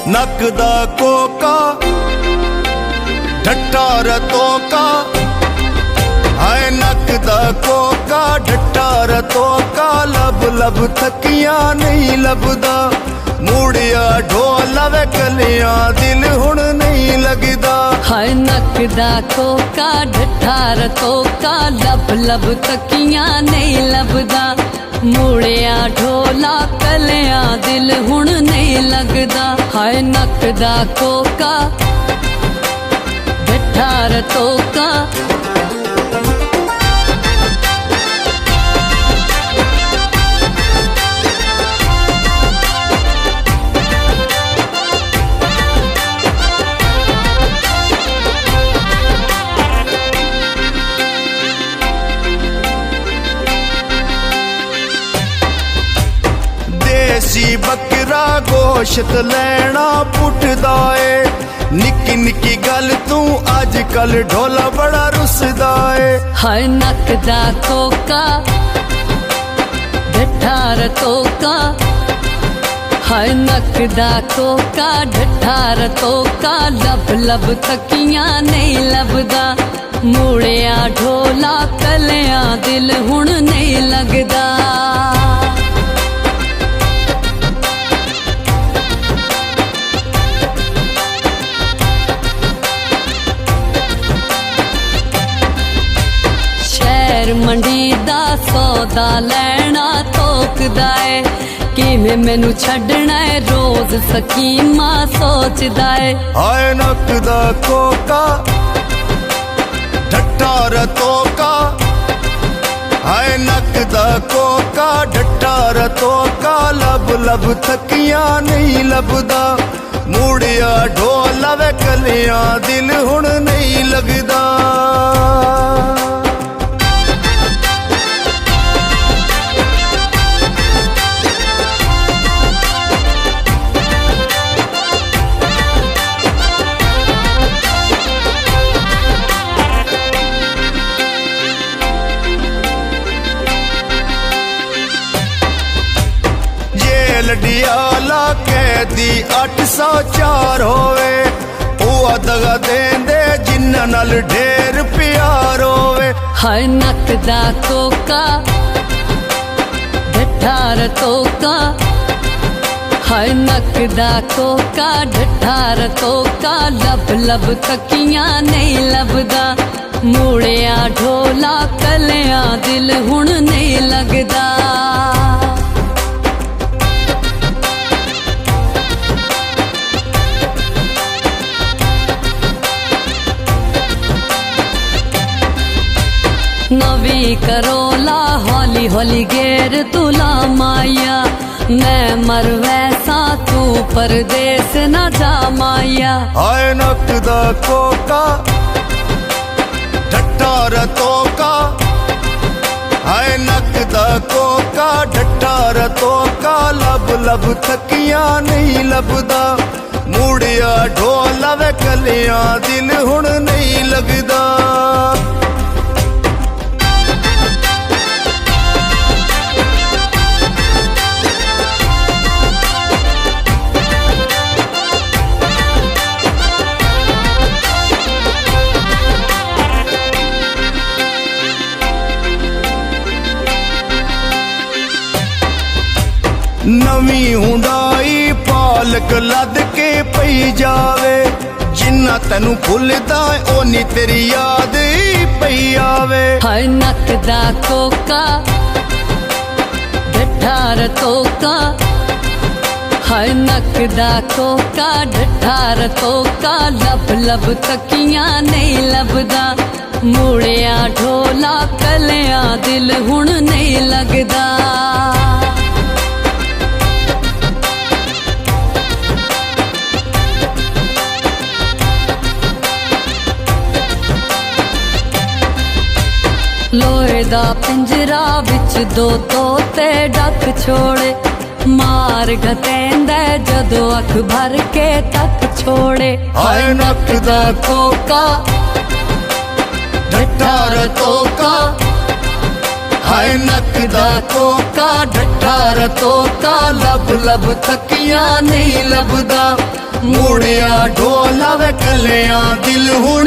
नक दा कोका ढट्टा रतोका, हाय नक दा कोका ढट्टा रतोका, लब लब थकिया नहीं लभदा, मूड़िया ढोला वे कलियां दिल हुण नहीं लगदा। हाय नक दा कोका ढट्ठा रतोका, लब लब थकिया नहीं लभदा, मूड़िया ढोला कलियां दिल हुण नहीं लगदा। हाय नक दा कोका ढट्ठा रतोका, देसी बकरा गोश्त लैना पुटदा ए, निक्की निक्की गल तू अज कल ढोला बड़ा रुसदा ए। हाय नक दा कोका ढट्ठा रतोका, हाय नक दा कोका ढट्ठा रतोका, लब लब थकिया नहीं लभदा, मूड़िया ढोला कलियां दिल हुण नहीं लगदा। मंडी दा सौदा लैना तोकदा है, किवें मैनू छड्डना है रोज सकीमा सोचदा है। हाय नक दा कोका ढट्टा रतोका, हाय नक दा कोका ढट्टा रतोका, लब लब थकिया नहीं लभदा, मूड़िया ढोला वे कलियां दिल हुण नहीं लगदा। लडियाला कैदी 804 होवे, ओ दगा देंदे जिन्ना नाल ढेर प्यार होवे। हाय नक दा कोका ढट्ठा रतोका, हाय नक दा कोका ढट्ठा रतोका, लब लब थकिया नहीं लभदा, मूड़िया ढोला कलियां दिल हुण नहीं लगदा। नवी करोला हौली हौली गेर तुला माया, मैं मर वैसा तू परदेस न जा माया। हाय नक दा कोका ढट्टा रतोका, हाय नक दा कोका ढट्टा रतोका, लब लब थकिया नहीं लभदा, मूड़िया ढोला वे कलियां दिल हुण नहीं लगदा। नवी हुंडाई पालक लद के पई जावे, जिन्ना तेनू भुलदा ओनी तेरी याद पई आवे। हाय नक दा कोका ढट्ठा रतोका, हाय नक दा कोका ढट्ठा रतोका, लब लब थकिया नहीं लभदा, मूड़िया ढोला कलियां दिल हुण नहीं लगदा। लोहे दा पिंजरा विच दो तोते डक छोड़े, मार घतेंदा जदों अख भर के तक छोड़े। हाय नक दा कोका ढट्ठा रतोका, हाय नक दा कोका ढट्ठा रतोका, लब लब थकिया नहीं लभदा, ਮੂੜਿਆ ਢੋਲਾ ਵੇ ਕੱਲਿਆਂ ਦਿਲ ਹੁਣ